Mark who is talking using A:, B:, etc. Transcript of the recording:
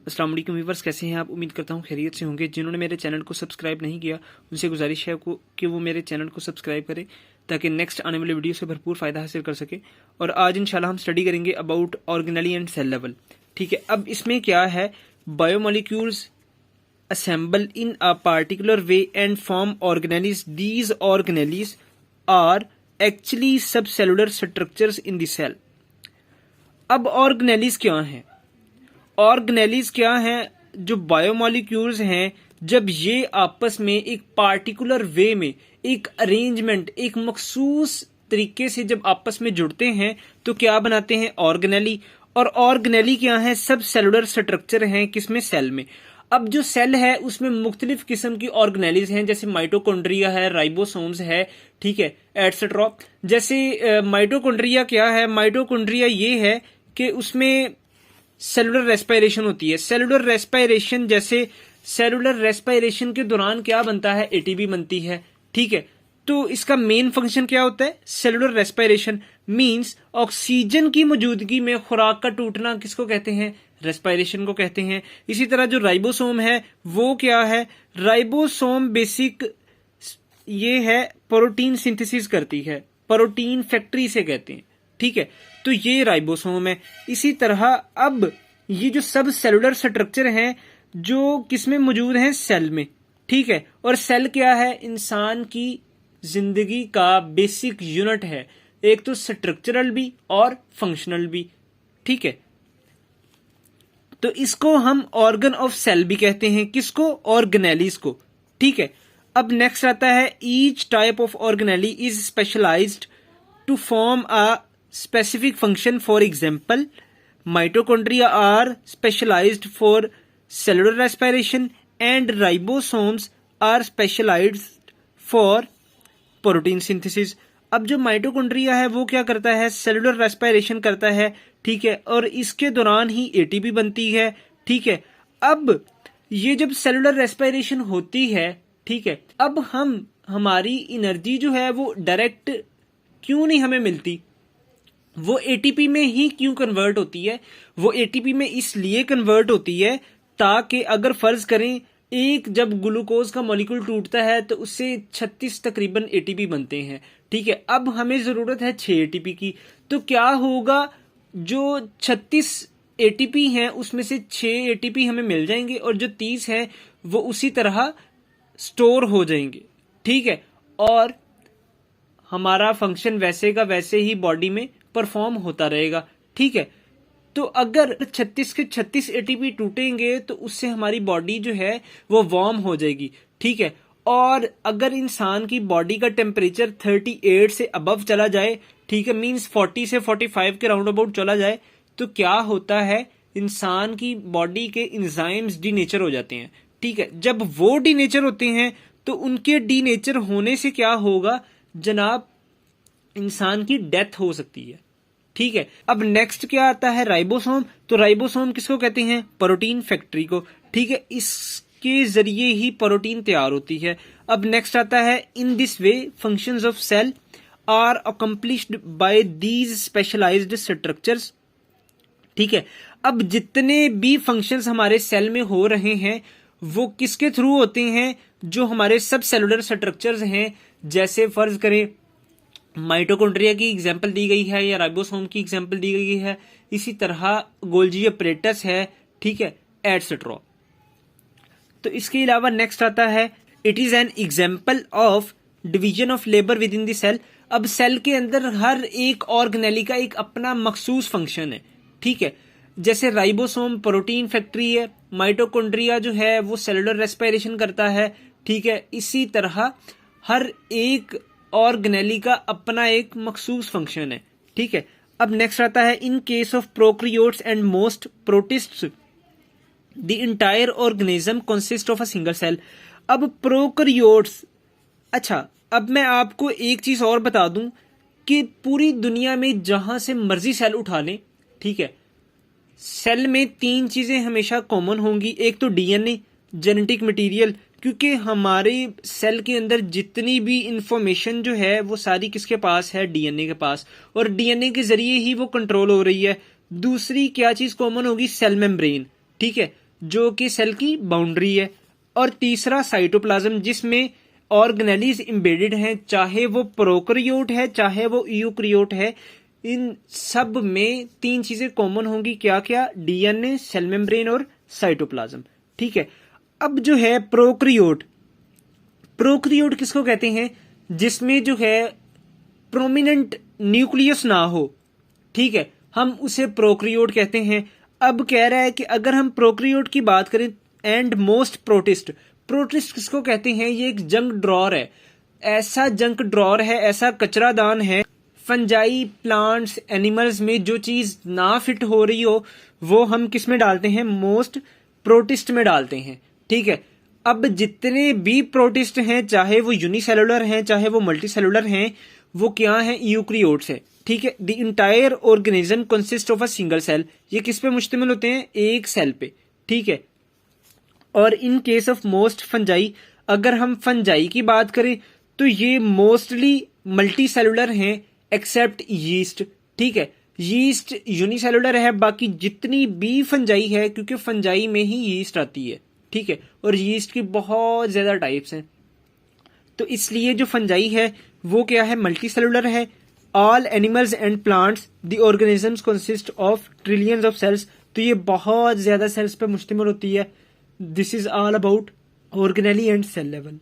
A: अस्सलाम वालेकुम व्यूअर्स, कैसे हैं आप? उम्मीद करता हूं खैरियत से होंगे। जिन्होंने मेरे चैनल को सब्सक्राइब नहीं किया उनसे गुजारिश है कि वो मेरे चैनल को सब्सक्राइब करें ताकि नेक्स्ट आने वाले वीडियो से भरपूर फ़ायदा हासिल कर सके। और आज इंशाल्लाह हम स्टडी करेंगे about organelle and cell level. ठीक है, अब इसमें क्या है, biomolecules assemble in a particular way and form organelles. These organelles are actually subcellular structures in the cell. अब ऑर्गेनेलीज क्या हैं? ऑर्गेनेलीज क्या हैं? जो बायोमोलिक्यूल्स हैं, जब ये आपस में एक पार्टिकुलर वे में, एक अरेंजमेंट, एक मखसूस तरीके से जब आपस में जुड़ते हैं तो क्या बनाते हैं? ऑर्गेनेली। और ऑर्गेनेली क्या है? सब सेलुलर स्ट्रक्चर हैं, किसमें? सेल में। अब जो सेल है उसमें मुख्तलिफ किस्म की ऑर्गेनेलीज हैं, जैसे माइटोकॉन्ड्रिया है, राइबोसोम्स है, ठीक है, एटसेट्रा। जैसे माइटोकॉन्ड्रिया क्या है? माइटोकॉन्ड्रिया ये है कि उसमें सेलुलर रेस्पिरेशन होती है। सेलुलर रेस्पिरेशन, जैसे सेलुलर रेस्पिरेशन के दौरान क्या बनता है? एटीपी बनती है। ठीक है, तो इसका मेन फंक्शन क्या होता है? सेलुलर रेस्पिरेशन मींस ऑक्सीजन की मौजूदगी में खुराक का टूटना किसको कहते हैं? रेस्पिरेशन को कहते हैं। इसी तरह जो राइबोसोम है वो क्या है? राइबोसोम बेसिक ये है, प्रोटीन सिंथेसिस करती है, प्रोटीन फैक्ट्री से कहते हैं। ठीक है, तो ये राइबोसोम है। इसी तरह अब ये जो सब सेलुलर स्ट्रक्चर हैं जो किसमें मौजूद हैं? सेल में। ठीक है, और सेल क्या है? इंसान की जिंदगी का बेसिक यूनिट है, एक तो स्ट्रक्चरल भी और फंक्शनल भी। ठीक है, तो इसको हम ऑर्गन ऑफ सेल भी कहते हैं। किसको? ऑर्गेनेलीज को। ठीक है, अब नेक्स्ट आता है, each type of organelle is specialised to form a specific function. For example, mitochondria are specialised for cellular respiration and ribosomes are specialised for protein synthesis. अब जो माइटोकॉन्ड्रिया है वो क्या करता है? सेलुलर रेस्पिरेशन करता है। ठीक है, और इसके दौरान ही एटीपी बनती है। ठीक है, अब ये जब सेलुलर रेस्पिरेशन होती है, ठीक है, अब हमारी एनर्जी जो है वो डायरेक्ट क्यों नहीं हमें मिलती? वो एटीपी में ही क्यों कन्वर्ट होती है? वो एटीपी में इसलिए कन्वर्ट होती है ताकि अगर फर्ज करें एक जब ग्लूकोज का मॉलिक्यूल टूटता है तो उससे 36 तकरीबन एटीपी बनते हैं। ठीक है, अब हमें जरूरत है 6 एटीपी की। तो क्या होगा, जो 36 एटीपी हैं उसमें से 6 एटीपी हमें मिल जाएंगे और जो 30 है वो उसी तरह स्टोर हो जाएंगे। ठीक है, और हमारा फंक्शन वैसे का वैसे ही बॉडी में परफॉर्म होता रहेगा। ठीक है, तो अगर 36 के 36 एटीपी टूटेंगे तो उससे हमारी बॉडी जो है वो वार्म हो जाएगी। ठीक है, और अगर इंसान की बॉडी का टेम्परेचर 38 से अबव चला जाए, ठीक है, मींस 40 से 45 के राउंड अबाउट चला जाए, तो क्या होता है? इंसान की बॉडी के एंजाइम्स डीनेचर हो जाते हैं। ठीक है, जब वो डीनेचर होते हैं तो उनके डीनेचर होने से क्या होगा जनाब? इंसान की डेथ हो सकती है। ठीक है, अब नेक्स्ट क्या आता है? राइबोसोम। तो राइबोसोम किसको कहते हैं? प्रोटीन फैक्ट्री को। ठीक है, इसके जरिए ही प्रोटीन तैयार होती है। अब नेक्स्ट आता है, in this way functions of cell are accomplished by these specialised structures. ठीक है, अब जितने भी फंक्शंस हमारे सेल में हो रहे हैं वो किसके थ्रू होते हैं? जो हमारे सब सेलुलर स्ट्रक्चर्स हैं, जैसे फर्ज करें माइटोकॉन्ड्रिया की एग्जांपल दी गई है या राइबोसोम की एग्जांपल दी गई है, इसी तरह गोल्जी अपरेटस है। ठीक है, एटसेट्रा। तो इसके अलावा नेक्स्ट आता है, it is an example of division of labour within the cell. अब सेल के अंदर हर एक ऑर्गेनेली का एक अपना मखसूस फंक्शन है। ठीक है, जैसे राइबोसोम प्रोटीन फैक्ट्री है, माइटोकॉन्ड्रिया जो है वो सेलुलर रेस्पिरेशन करता है। ठीक है, इसी तरह हर एक ऑर्गेनेली का अपना एक मखसूस फंक्शन है। ठीक है, अब नेक्स्ट आता है, in case of prokaryotes and most protists the entire organism consist of a single cell. अब प्रोकैरियोट्स, अच्छा, अब मैं आपको एक चीज और बता दूं कि पूरी दुनिया में जहां से मर्जी सेल उठा लें, ठीक है, सेल में 3 चीजें हमेशा कॉमन होंगी। एक तो डीएनए, जेनेटिक मटेरियल, क्योंकि हमारे सेल के अंदर जितनी भी इंफॉर्मेशन जो है वो सारी किसके पास है? डीएनए के पास, और डीएनए के जरिए ही वो कंट्रोल हो रही है। दूसरी क्या चीज कॉमन होगी? Cell membrane. ठीक है, जो कि सेल की बाउंड्री है, और तीसरा साइटोप्लाज्म जिसमें ऑर्गेनेलीज एम्बेडेड हैं, चाहे वो प्रोकैरियोट है चाहे वो यूकैरियोट है। इन सब में तीन चीजें कॉमन होंगी, क्या क्या? डीएनए, सेल मेम्ब्रेन और साइटोप्लाज्म। ठीक है, अब जो है प्रोकैरियोट, प्रोकैरियोट किसको कहते हैं? जिसमें जो है प्रोमिनेंट न्यूक्लियस ना हो, ठीक है, हम उसे प्रोकैरियोट कहते हैं। अब कह रहा है कि अगर हम प्रोकैरियोट की बात करें, एंड मोस्ट प्रोटिस्ट, प्रोटिस्ट किसको कहते हैं? ये एक जंक ड्रॉर है, ऐसा जंक ड्रॉर है, ऐसा कचरादान है। फंजाई, प्लांट्स, एनिमल्स में जो चीज ना फिट हो रही हो वो हम किस में डालते हैं? मोस्ट प्रोटिस्ट में डालते हैं। ठीक है, अब जितने भी प्रोटिस्ट हैं, चाहे वो यूनिसेलुलर हैं चाहे वो मल्टीसेलुलर हैं, वो क्या है? यूकैरियोट्स है। ठीक है, the entire organism consist of a single cell. ये किस पे मुश्तमिल होते हैं? एक सेल पे। ठीक है, और इन केस ऑफ मोस्ट फंजाई, अगर हम फंजाई की बात करें तो ये मोस्टली मल्टी सेलुलर हैं एक्सेप्ट यीस्ट। ठीक है, यीस्ट यूनिसेलुलर है, बाकी जितनी भी फंजाई है, क्योंकि फंजाई में ही यीस्ट आती है। ठीक है, और यीस्ट की बहुत ज्यादा टाइप्स हैं, तो इसलिए जो फंजाई है वो क्या है? मल्टी सेलुलर है। All animals and plants the organisms consist of trillions of cells, तो ये बहुत ज्यादा सेल्स पे मुश्तमिल होती है। This is all about organelle and cell level.